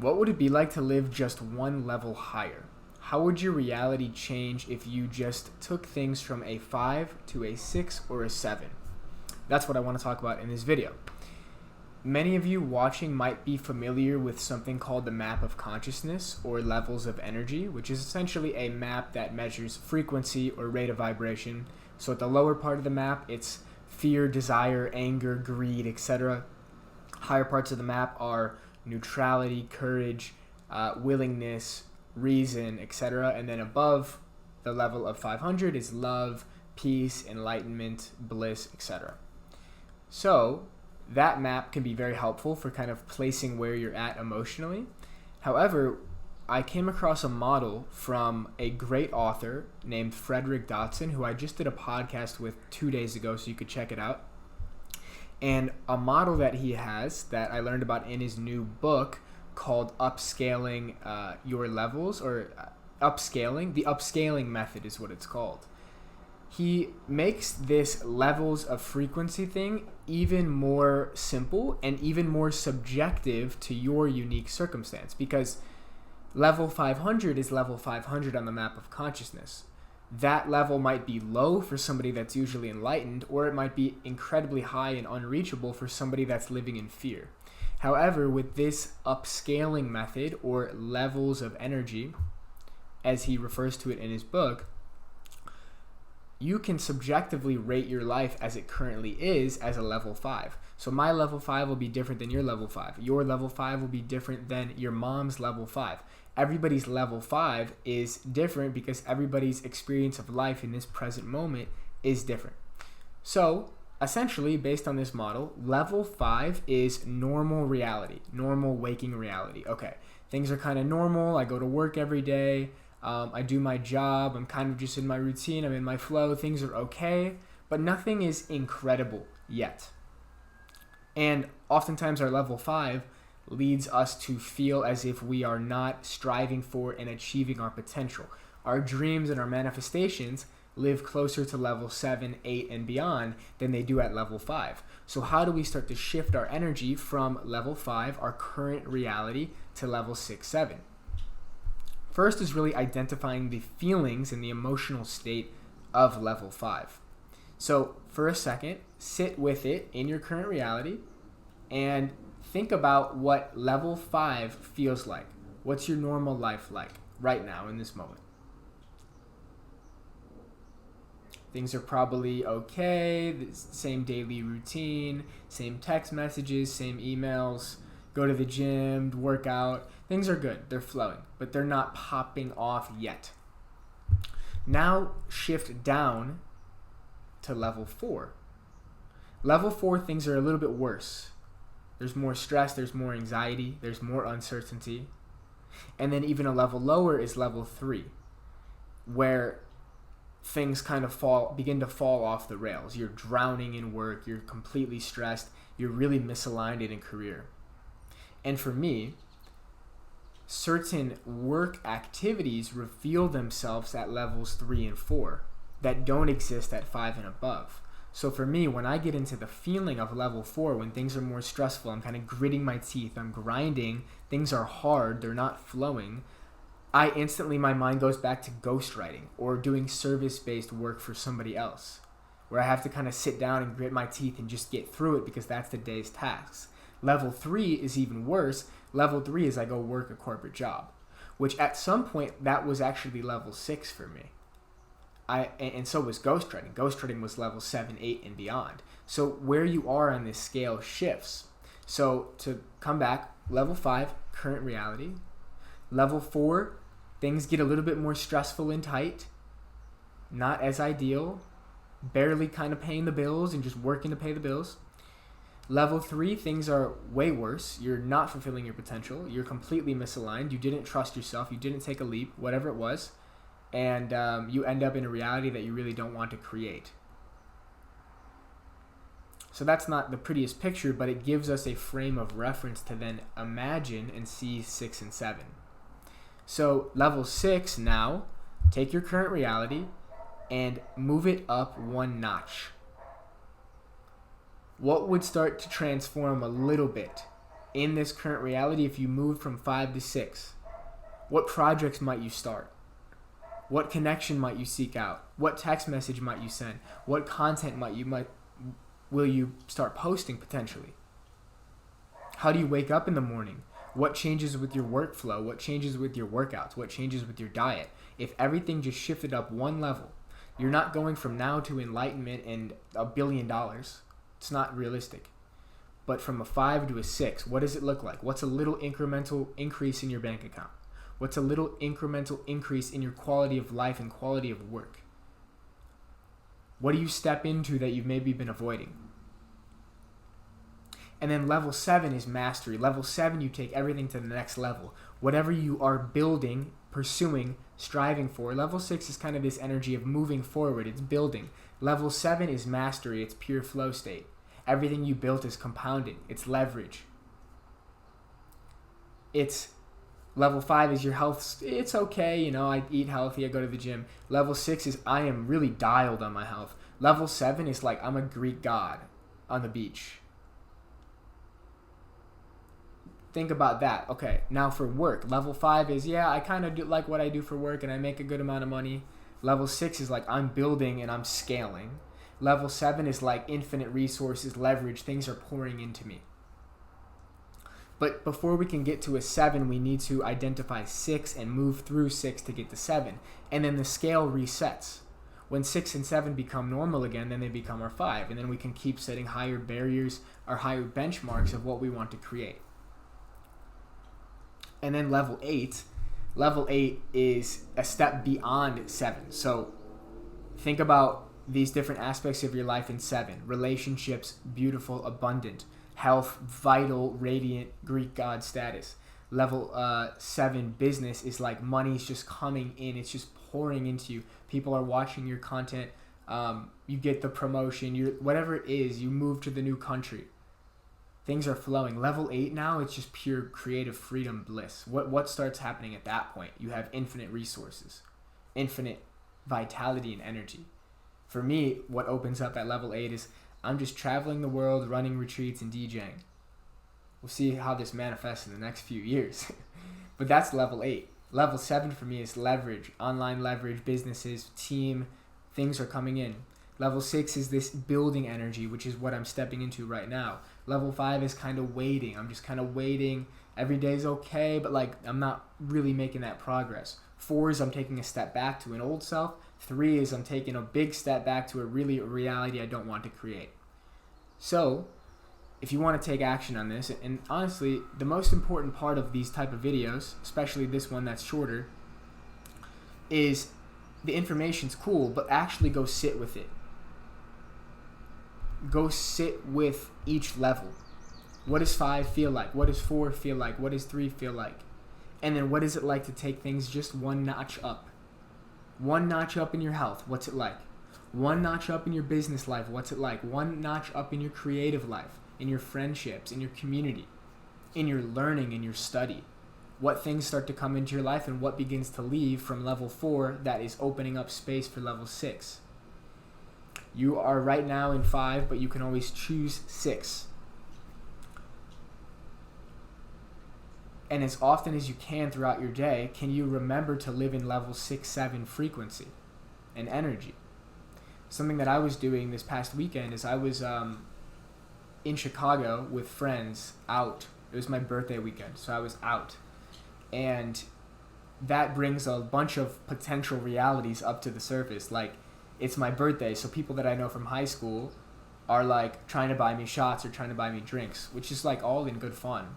What would it be like to live just one level higher? How would your reality change if you just took things from a 5 to a 6 or a 7? That's what I want to talk about in this video. Many of you watching might be familiar with something called the map of consciousness or levels of energy, which is essentially a map that measures frequency or rate of vibration. So at the lower part of the map, it's fear, desire, anger, greed, etc. Higher parts of the map are neutrality, courage, willingness, reason, etc. And then above the level of 500 is love, peace, enlightenment, bliss, etc. So that map can be very helpful for kind of placing where you're at emotionally. However, I came across a model from a great author named Frederick Dodson, who I just did a podcast with 2 days ago, so you could check it out. And a model that he has that I learned about in his new book called Upscaling Your Levels, or Upscaling. The Upscaling Method is what it's called. He makes this levels of frequency thing even more simple and even more subjective to your unique circumstance, because level 500 is level 500 on the map of consciousness. That level might be low for somebody that's usually enlightened, or it might be incredibly high and unreachable for somebody that's living in fear. However, with this upscaling method, or levels of energy, as he refers to it in his book, you can subjectively rate your life as it currently is as a level 5. So my level 5 will be different than your level 5. Your level 5 will be different than your mom's level 5. Everybody's level 5 is different because everybody's experience of life in this present moment is different. So essentially, based on this model, level 5 is normal reality, normal waking reality. Okay, things are kind of normal. I go to work every day. I do my job. I'm kind of just in my routine. I'm in my flow. Things are okay, but nothing is incredible yet. And oftentimes our level 5 leads us to feel as if we are not striving for and achieving our potential. Our dreams and our manifestations live closer to level 7, 8, and beyond than they do at level 5. So how do we start to shift our energy from level 5, our current reality, to level 6, 7? First is really identifying the feelings and the emotional state of level 5. So for a second, sit with it in your current reality and think about what level 5 feels like. What's your normal life like right now in this moment? Things are probably okay, the same daily routine, same text messages, same emails, go to the gym, work out. Things are good, they're flowing, but they're not popping off yet. Now shift down to level 4. Level 4, things are a little bit worse. There's more stress, there's more anxiety, there's more uncertainty. And then even a level lower is level 3, where things kind of begin to fall off the rails. You're drowning in work, you're completely stressed, you're really misaligned in a career. And for me, certain work activities reveal themselves at levels 3 and 4 that don't exist at 5 and above. So for me, when I get into the feeling of level 4, when things are more stressful, I'm kind of gritting my teeth, I'm grinding, things are hard, they're not flowing, my mind goes back to ghostwriting or doing service-based work for somebody else, where I have to kind of sit down and grit my teeth and just get through it because that's the day's tasks. Level 3 is even worse. Level 3 is I go work a corporate job, which at some point that was actually level 6 for me. And so was ghostwriting. Ghostwriting was level 7, 8, and beyond. So where you are on this scale shifts. So to come back, level 5, current reality. Level 4, things get a little bit more stressful and tight. Not as ideal. Barely kind of paying the bills and just working to pay the bills. Level 3, things are way worse. You're not fulfilling your potential. You're completely misaligned. You didn't trust yourself. You didn't take a leap, whatever it was. And you end up in a reality that you really don't want to create. So that's not the prettiest picture, but it gives us a frame of reference to then imagine and see 6 and 7. So level 6 now, take your current reality and move it up one notch. What would start to transform a little bit in this current reality, if you moved from 5 to 6, what projects might you start? What connection might you seek out? What text message might you send? What content will you start posting potentially? How do you wake up in the morning? What changes with your workflow? What changes with your workouts? What changes with your diet? If everything just shifted up one level, you're not going from now to enlightenment and $1 billion. It's not realistic. But from a 5 to a 6, what does it look like? What's a little incremental increase in your bank account? What's a little incremental increase in your quality of life and quality of work? What do you step into that you've maybe been avoiding? And then level 7 is mastery. Level 7, you take everything to the next level. Whatever you are building, pursuing, striving for. Level 6 is kind of this energy of moving forward. It's building. Level 7 is mastery. It's pure flow state. Everything you built is compounding. It's leverage. It's level 5 is your health. It's okay, I eat healthy, I go to the gym. Level 6 is I am really dialed on my health. Level 7 is like I'm a Greek god on the beach. Think about that. Okay, now for work. Level 5 is, I kind of do like what I do for work and I make a good amount of money. Level 6 is like I'm building and I'm scaling. Level 7 is like infinite resources, leverage, things are pouring into me. But before we can get to a 7, we need to identify 6 and move through 6 to get to 7. And then the scale resets. When 6 and 7 become normal again, then they become our 5. And then we can keep setting higher barriers or higher benchmarks of what we want to create. And then level 8 is a step beyond 7. So think about these different aspects of your life in 7. Relationships, beautiful, abundant. Health, vital, radiant, Greek god status. Level 7 business is like money's just coming in. It's just pouring into you. People are watching your content. You get the promotion. Whatever it is, you move to the new country. Things are flowing. Level 8 now, it's just pure creative freedom bliss. What starts happening at that point? You have infinite resources, infinite vitality and energy. For me, what opens up at level 8 is I'm just traveling the world, running retreats, and DJing. We'll see how this manifests in the next few years. But that's level 8. Level 7 for me is leverage, online leverage, businesses, team, things are coming in. Level 6 is this building energy, which is what I'm stepping into right now. Level 5 is kind of waiting. I'm just kind of waiting. Every day is okay, but I'm not really making that progress. 4 is I'm taking a step back to an old self. 3 is I'm taking a big step back to a reality I don't want to create. So, if you want to take action on this, and honestly, the most important part of these type of videos, especially this one that's shorter, is the information's cool, but actually go sit with it. Go sit with each level. What does 5 feel like? What does 4 feel like? What does 3 feel like? And then what is it like to take things just one notch up? One notch up in your health, what's it like? One notch up in your business life, what's it like? One notch up in your creative life, in your friendships, in your community, in your learning, in your study. What things start to come into your life and what begins to leave from level 4 that is opening up space for level 6. You are right now in 5, but you can always choose 6. And as often as you can throughout your day, can you remember to live in level 6, 7 frequency and energy? Something that I was doing this past weekend is I was in Chicago with friends out. It was my birthday weekend, so I was out. And that brings a bunch of potential realities up to the surface. Like, it's my birthday, so people that I know from high school are like trying to buy me shots or trying to buy me drinks, which is like all in good fun.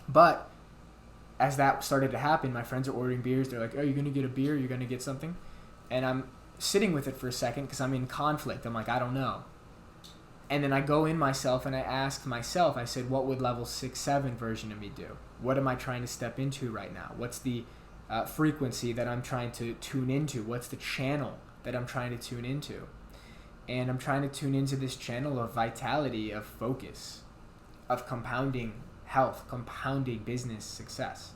But as that started to happen, my friends are ordering beers. They're like, "Oh, you're going to get a beer? You're going to get something?" And I'm sitting with it for a second because I'm in conflict. I'm like, I don't know. And then I go in myself and I ask myself, I said, what would level 6, 7 version of me do? What am I trying to step into right now? What's the frequency that I'm trying to tune into? What's the channel that I'm trying to tune into? And I'm trying to tune into this channel of vitality, of focus, of compounding health, compounding business success,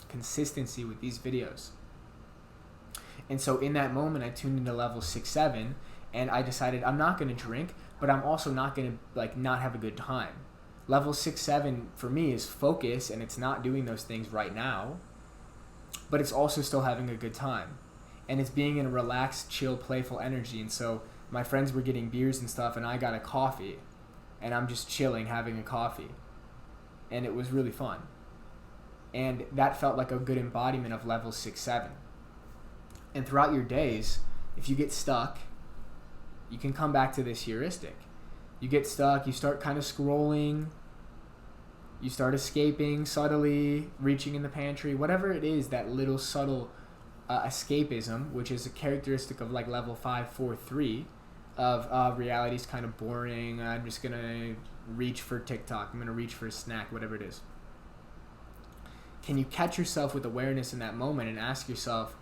consistency with these videos. And so in that moment, I tuned into level 6, 7, and I decided I'm not going to drink, but I'm also not going to not have a good time. Level 6, 7 for me is focus, and it's not doing those things right now, but it's also still having a good time. And it's being in a relaxed, chill, playful energy. And so my friends were getting beers and stuff, and I got a coffee, and I'm just chilling, having a coffee. And it was really fun. And that felt like a good embodiment of level 6, 7. And throughout your days, if you get stuck, you can come back to this heuristic. You get stuck, you start kind of scrolling, you start escaping subtly, reaching in the pantry, whatever it is, that little subtle escapism, which is a characteristic of like level 5, 4, 3, of reality's kind of boring, I'm just going to reach for TikTok, I'm going to reach for a snack, whatever it is. Can you catch yourself with awareness in that moment and ask yourself,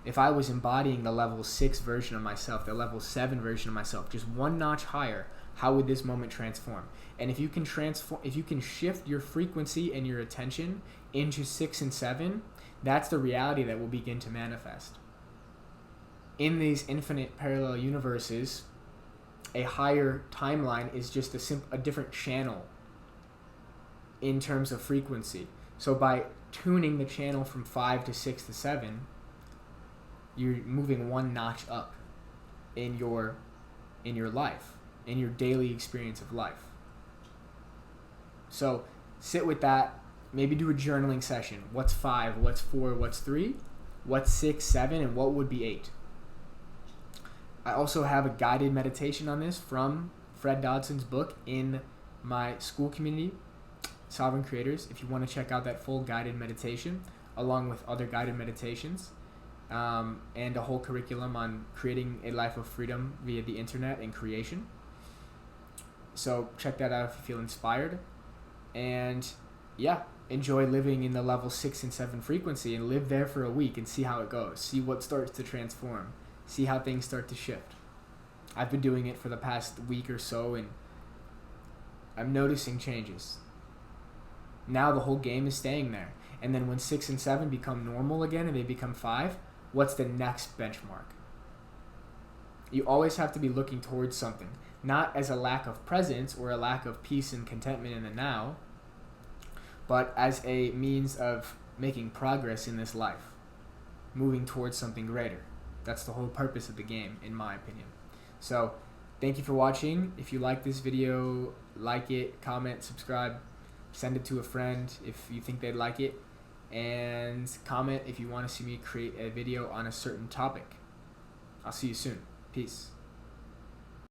if I was embodying the level 6 version of myself, the level 7 version of myself, just one notch higher, how would this moment transform? And if you can shift your frequency and your attention into 6 and 7, that's the reality that will begin to manifest. In these infinite parallel universes, a higher timeline is just a different channel in terms of frequency. So by tuning the channel from 5 to 6 to 7, you're moving one notch up in your life, in your daily experience of life. So sit with that, maybe do a journaling session. What's 5, what's 4, what's 3, what's 6, 7, and what would be 8? I also have a guided meditation on this from Fred Dodson's book in my school community, Sovereign Creators, if you want to check out that full guided meditation, along with other guided meditations, and a whole curriculum on creating a life of freedom via the internet and creation. So check that out if you feel inspired. And yeah, enjoy living in the level 6 and 7 frequency and live there for a week and see how it goes. See what starts to transform. See how things start to shift. I've been doing it for the past week or so, and I'm noticing changes. Now the whole game is staying there. And then when 6 and 7 become normal again and they become 5, what's the next benchmark? You always have to be looking towards something, not as a lack of presence or a lack of peace and contentment in the now, but as a means of making progress in this life, moving towards something greater. That's the whole purpose of the game, in my opinion. So, thank you for watching. If you like this video, like it, comment, subscribe, send it to a friend if you think they'd like it, and comment if you want to see me create a video on a certain topic. I'll see you soon. Peace.